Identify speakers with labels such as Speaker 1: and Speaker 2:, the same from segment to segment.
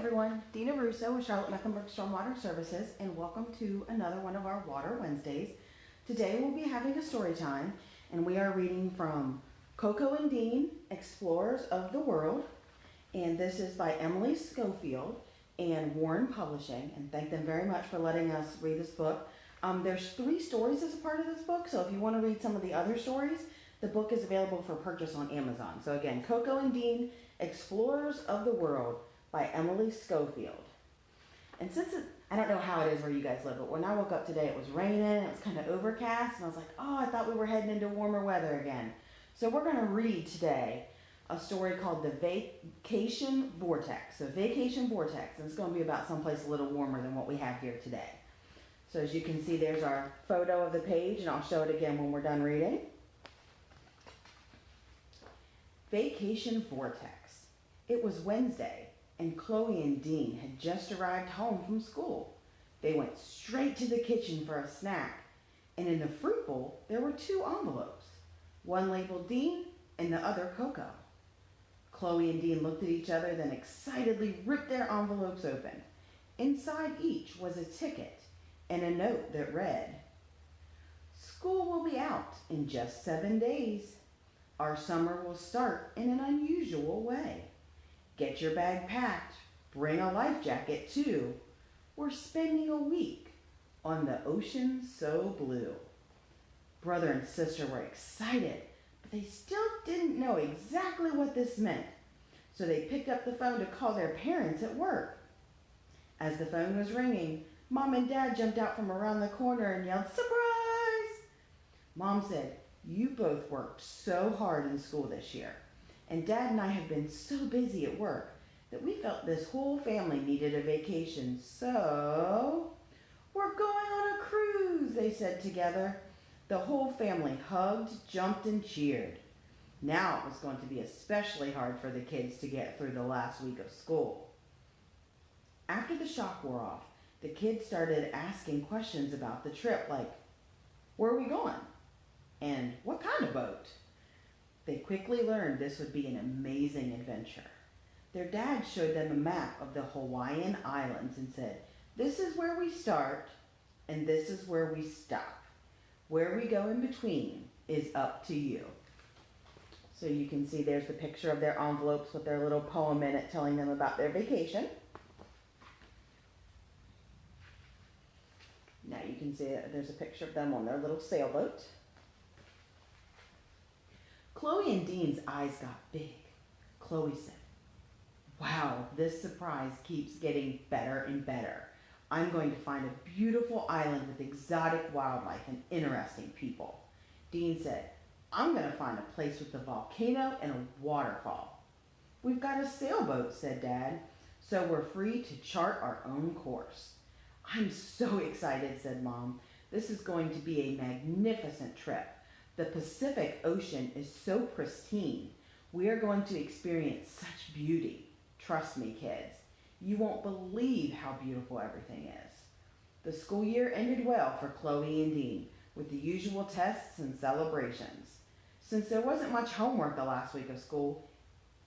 Speaker 1: everyone, Dina Russo with Charlotte-Mecklenburg Stormwater Services, and welcome to another one of our Water Wednesdays. Today we'll be having a story time, and we are reading from Coco and Dean, Explorers of the World, and this is by Emily Schofield and Warren Publishing, and thank them very much for letting us read this book. There's 3 stories as a part of this book, so if you want to read some of the other stories, the book is available for purchase on Amazon. So again, Coco and Dean, Explorers of the World by Emily Schofield. And I don't know how it is where you guys live, but when I woke up today, it was raining, it was kind of overcast, and I was like, oh, I thought we were heading into warmer weather again. So we're going to read today a story called The Vacation Vortex. So Vacation Vortex, and it's going to be about someplace a little warmer than what we have here today. So as you can see, there's our photo of the page, and I'll show it again when we're done reading. Vacation Vortex. It was Wednesday, and Chloe and Dean had just arrived home from school. They went straight to the kitchen for a snack, and in the fruit bowl there were 2 envelopes, one labeled Dean and the other Coco. Chloe and Dean looked at each other, then excitedly ripped their envelopes open. Inside each was a ticket and a note that read, "School will be out in just 7 days. Our summer will start in an unusual way. Get your bag packed. Bring a life jacket too. We're spending a week on the ocean so blue." Brother and sister were excited, but they still didn't know exactly what this meant. So they picked up the phone to call their parents at work. As the phone was ringing, Mom and Dad jumped out from around the corner and yelled, "Surprise!" Mom said, "You both worked so hard in school this year, and Dad and I have been so busy at work that we felt this whole family needed a vacation, so we're going on a cruise," they said together. The whole family hugged, jumped, and cheered. Now it was going to be especially hard for the kids to get through the last week of school. After the shock wore off, the kids started asking questions about the trip, like, where are we going? And what kind of boat? They quickly learned this would be an amazing adventure. Their dad showed them a map of the Hawaiian Islands and said, "This is where we start, and this is where we stop. Where we go in between is up to you." So you can see there's the picture of their envelopes with their little poem in it telling them about their vacation. Now you can see there's a picture of them on their little sailboat. Chloe and Dean's eyes got big. Chloe said, "Wow, this surprise keeps getting better and better. I'm going to find a beautiful island with exotic wildlife and interesting people." Dean said, "I'm going to find a place with a volcano and a waterfall." "We've got a sailboat," said Dad, "so we're free to chart our own course." "I'm so excited," said Mom. "This is going to be a magnificent trip. The Pacific Ocean is so pristine. We are going to experience such beauty. Trust me, kids. You won't believe how beautiful everything is." The school year ended well for Chloe and Dean, with the usual tests and celebrations. Since there wasn't much homework the last week of school,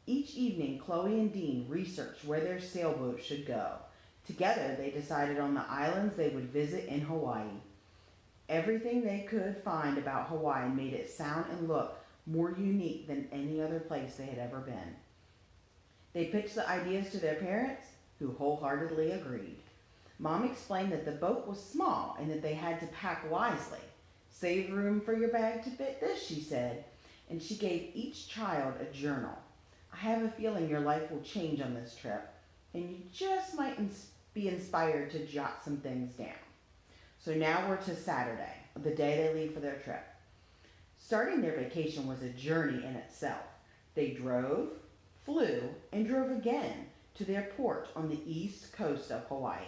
Speaker 1: each evening Chloe and Dean researched where their sailboat should go. Together they decided on the islands they would visit in Hawaii. Everything they could find about Hawaii made it sound and look more unique than any other place they had ever been. They pitched the ideas to their parents, who wholeheartedly agreed. Mom explained that the boat was small and that they had to pack wisely. "Save room for your bag to fit this," she said, and she gave each child a journal. "I have a feeling your life will change on this trip, and you just might be inspired to jot some things down." So now we're to Saturday, the day they leave for their trip. Starting their vacation was a journey in itself. They drove, flew, and drove again to their port on the east coast of Hawaii.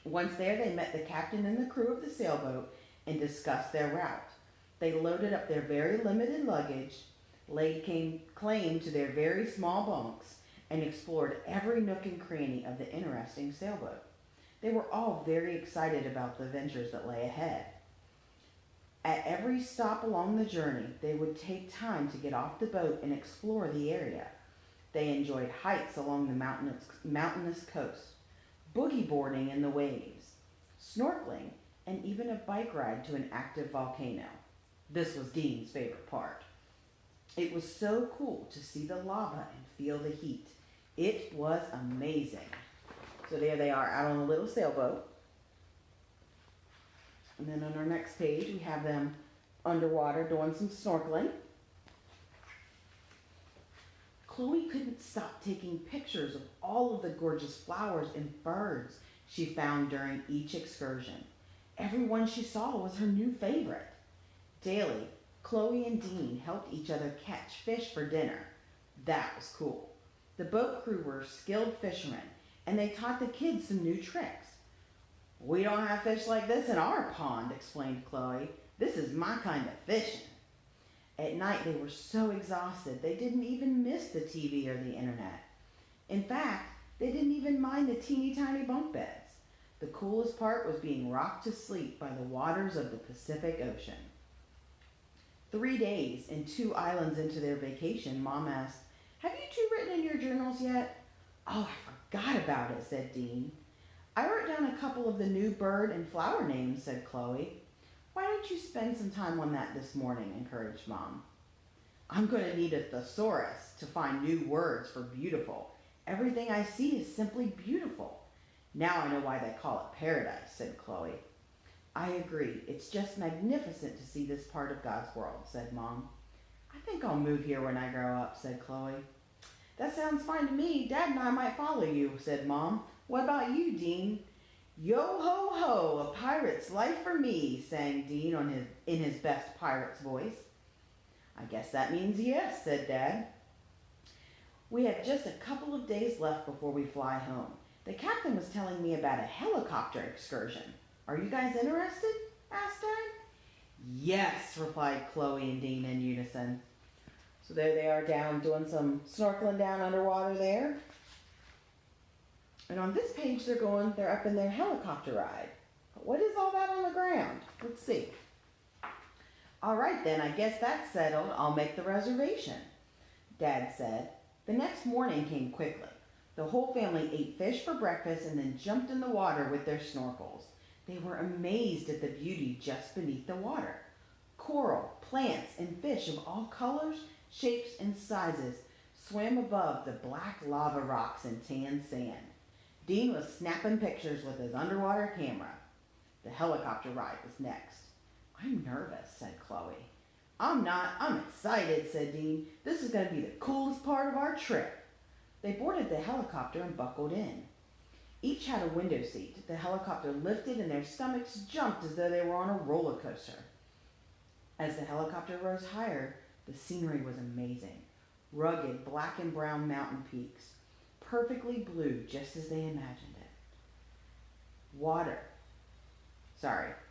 Speaker 1: Once there, they met the captain and the crew of the sailboat and discussed their route. They loaded up their very limited luggage, laid claim to their very small bunks, and explored every nook and cranny of the interesting sailboat. They were all very excited about the adventures that lay ahead. At every stop along the journey, they would take time to get off the boat and explore the area. They enjoyed hikes along the mountainous coast, boogie boarding in the waves, snorkeling, and even a bike ride to an active volcano. This was Dean's favorite part. It was so cool to see the lava and feel the heat. It was amazing. So there they are out on a little sailboat. And then on our next page, we have them underwater doing some snorkeling. Chloe couldn't stop taking pictures of all of the gorgeous flowers and birds she found during each excursion. Every one she saw was her new favorite. Daily, Chloe and Dean helped each other catch fish for dinner. That was cool. The boat crew were skilled fishermen, and they taught the kids some new tricks. "We don't have fish like this in our pond," explained Chloe. "This is my kind of fishing." At night, they were so exhausted, they didn't even miss the TV or the internet. In fact, they didn't even mind the teeny tiny bunk beds. The coolest part was being rocked to sleep by the waters of the Pacific Ocean. 3 days and 2 islands into their vacation, Mom asked, "Have you two written in your journals yet?" "Oh, I forgot about it," said Dean. "I wrote down a couple of the new bird and flower names," said Chloe. "Why don't you spend some time on that this morning?" encouraged Mom. "I'm going to need a thesaurus to find new words for beautiful. Everything I see is simply beautiful. Now I know why they call it paradise," said Chloe. "I agree. It's just magnificent to see this part of God's world," said Mom. "I think I'll move here when I grow up," said Chloe. "That sounds fine to me. Dad and I might follow you," said Mom. "What about you, Dean?" "Yo ho ho, a pirate's life for me," sang Dean in his best pirate's voice. "I guess that means yes," said Dad. "We have just a couple of days left before we fly home. The captain was telling me about a helicopter excursion. Are you guys interested?" asked Dad. "Yes," replied Chloe and Dean in unison. So there they are down doing some snorkeling down underwater there. And on this page they're up in their helicopter ride. But what is all that on the ground? Let's see. "All right then, I guess that's settled. I'll make the reservation," Dad said. The next morning came quickly. The whole family ate fish for breakfast and then jumped in the water with their snorkels. They were amazed at the beauty just beneath the water. Coral, plants, and fish of all colors, shapes, and sizes swam above the black lava rocks and tan sand. Dean was snapping pictures with his underwater camera. The helicopter ride was next. "I'm nervous," said Chloe. "I'm not. I'm excited," said Dean. "This is going to be the coolest part of our trip." They boarded the helicopter and buckled in. Each had a window seat. The helicopter lifted and their stomachs jumped as though they were on a roller coaster. As the helicopter rose higher, the scenery was amazing. Rugged black and brown mountain peaks, perfectly blue just as they imagined it.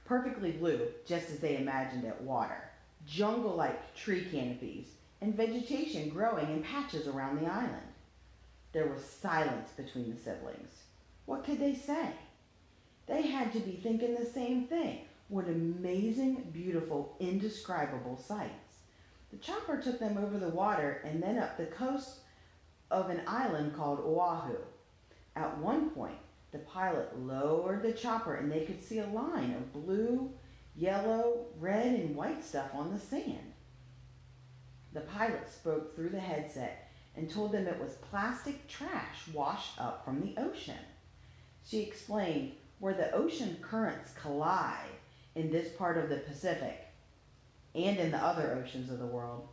Speaker 1: Perfectly blue just as they imagined it. Water, jungle-like tree canopies, and vegetation growing in patches around the island. There was silence between the siblings. What could they say? They had to be thinking the same thing. What amazing, beautiful, indescribable sights. The chopper took them over the water and then up the coast of an island called Oahu. At one point, the pilot lowered the chopper and they could see a line of blue, yellow, red, and white stuff on the sand. The pilot spoke through the headset and told them it was plastic trash washed up from the ocean. She explained where the ocean currents collide in this part of the Pacific and in the other oceans of the world,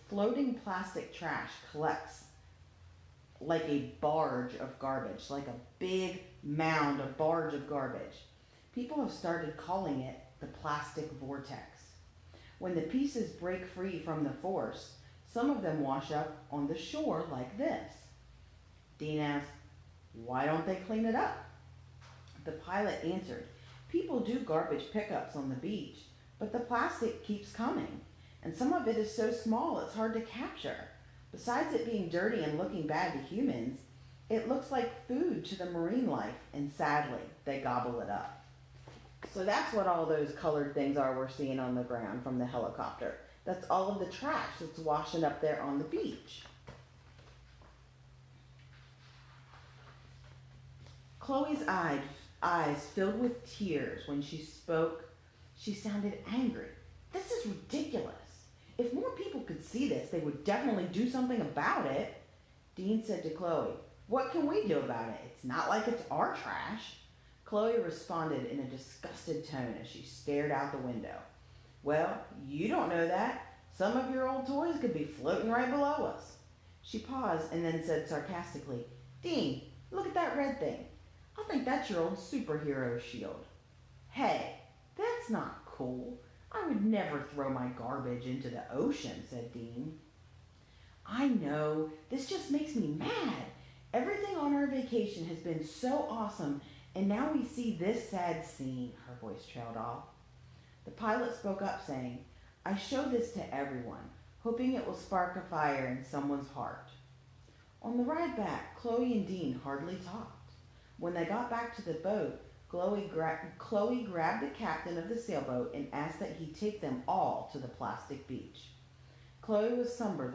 Speaker 1: floating plastic trash collects like a barge of garbage, like a big mound, a barge of garbage. People have started calling it the plastic vortex. When the pieces break free from the force, some of them wash up on the shore like this. Dean asked, "Why don't they clean it up?" The pilot answered, "People do garbage pickups on the beach, but the plastic keeps coming, and some of it is so small it's hard to capture. Besides it being dirty and looking bad to humans, it looks like food to the marine life, and sadly, they gobble it up." So that's what all those colored things are we're seeing on the ground from the helicopter. That's all of the trash that's washing up there on the beach. Chloe's eyes filled with tears when she spoke. She sounded angry. This is ridiculous. If more people could see this, they would definitely do something about it. Dean said to Chloe, "What can we do about it? It's not like it's our trash." Chloe responded in a disgusted tone as she stared out the window. "Well, you don't know that. Some of your old toys could be floating right below us." She paused and then said sarcastically, "Dean, look at that red thing. I think that's your old superhero shield." "Hey, that's not cool. I would never throw my garbage into the ocean," said Dean. "I know. This just makes me mad. Everything on our vacation has been so awesome, and now we see this sad scene," her voice trailed off. The pilot spoke up saying, "I show this to everyone, hoping it will spark a fire in someone's heart." On the ride back, Chloe and Dean hardly talked. When they got back to the boat, Chloe grabbed the captain of the sailboat and asked that he take them all to the plastic beach. Chloe was somber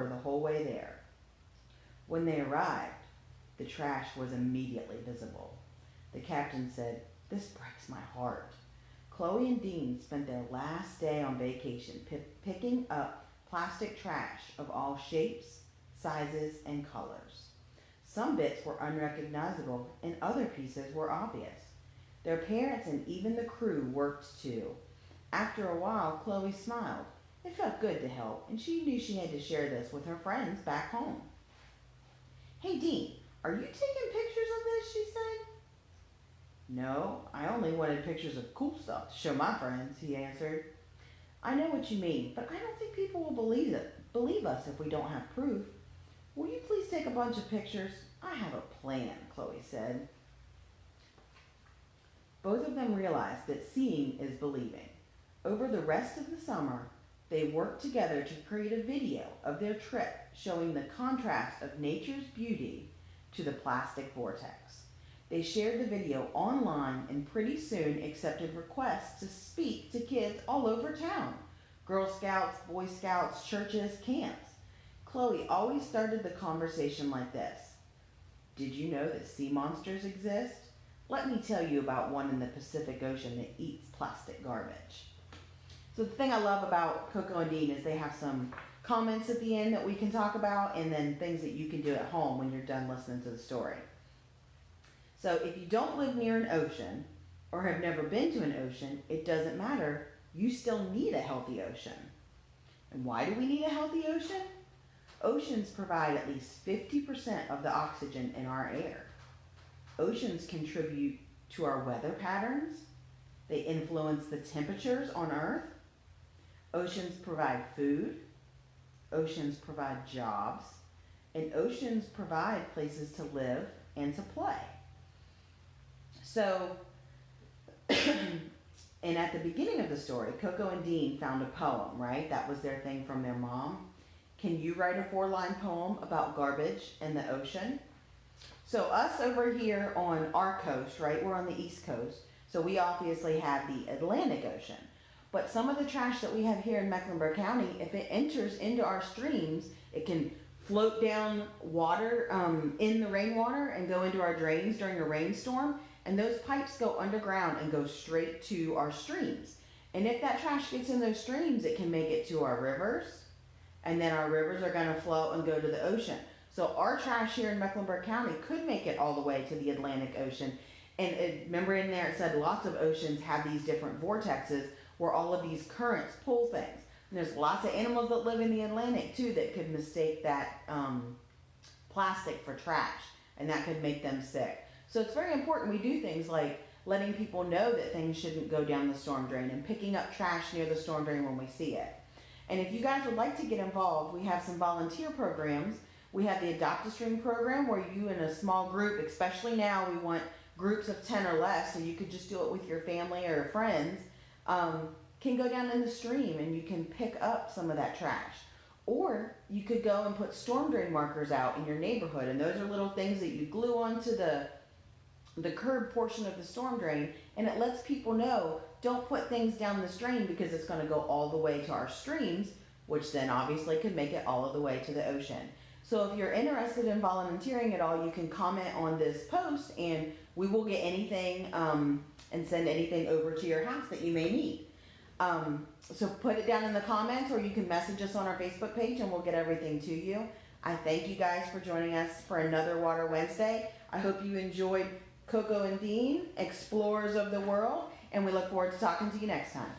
Speaker 1: the whole way there. When they arrived, the trash was immediately visible. The captain said, "This breaks my heart." Chloe and Dean spent their last day on vacation picking up plastic trash of all shapes, sizes, and colors. Some bits were unrecognizable and other pieces were obvious. Their parents and even the crew worked too. After a while, Chloe smiled. It felt good to help, and she knew she had to share this with her friends back home. "Hey, Dean, are you taking pictures of this?" she said. "No, I only wanted pictures of cool stuff to show my friends," he answered. "I know what you mean, but I don't think people will believe us if we don't have proof. Will you please take a bunch of pictures? I have a plan," Chloe said. Both of them realized that seeing is believing. Over the rest of the summer, they worked together to create a video of their trip showing the contrast of nature's beauty to the plastic vortex. They shared the video online and pretty soon accepted requests to speak to kids all over town. Girl Scouts, Boy Scouts, churches, camps. Chloe always started the conversation like this. "Did you know that sea monsters exist? Let me tell you about one in the Pacific Ocean that eats plastic garbage." So the thing I love about Coco and Dean is they have some comments at the end that we can talk about, and then things that you can do at home when you're done listening to the story. So if you don't live near an ocean or have never been to an ocean, it doesn't matter. You still need a healthy ocean. And why do we need a healthy ocean? Oceans provide at least 50% of the oxygen in our air. Oceans contribute to our weather patterns. They influence the temperatures on Earth. Oceans provide food. Oceans provide jobs. And oceans provide places to live and to play. So, and at the beginning of the story, Coco and Dean found a poem, right? That was their thing from their mom. Can you write a 4-line poem about garbage and the ocean? So us over here on our coast, right? We're on the East Coast. So we obviously have the Atlantic Ocean. But some of the trash that we have here in Mecklenburg County, if it enters into our streams, it can float down water in the rainwater and go into our drains during a rainstorm. And those pipes go underground and go straight to our streams. And if that trash gets in those streams, it can make it to our rivers. And then our rivers are going to flow and go to the ocean. So our trash here in Mecklenburg County could make it all the way to the Atlantic Ocean. And remember in there it said lots of oceans have these different vortexes where all of these currents pull things. And there's lots of animals that live in the Atlantic too that could mistake that plastic for trash. And that could make them sick. So it's very important we do things like letting people know that things shouldn't go down the storm drain and picking up trash near the storm drain when we see it. And if you guys would like to get involved, we have some volunteer programs. We have the Adopt a Stream program where you in a small group, especially now we want groups of 10 or less, so you could just do it with your family or friends, can go down in the stream and you can pick up some of that trash. Or you could go and put storm drain markers out in your neighborhood, and those are little things that you glue onto the curb portion of the storm drain, and it lets people know, don't put things down the stream because it's going to go all the way to our streams, which then obviously could make it all of the way to the ocean. So if you're interested in volunteering at all, you can comment on this post and we will get anything and send anything over to your house that you may need. So put it down in the comments, or you can message us on our Facebook page and we'll get everything to you. I thank you guys for joining us for another Water Wednesday. I hope you enjoyed Coco and Dean, Explorers of the World, and we look forward to talking to you next time.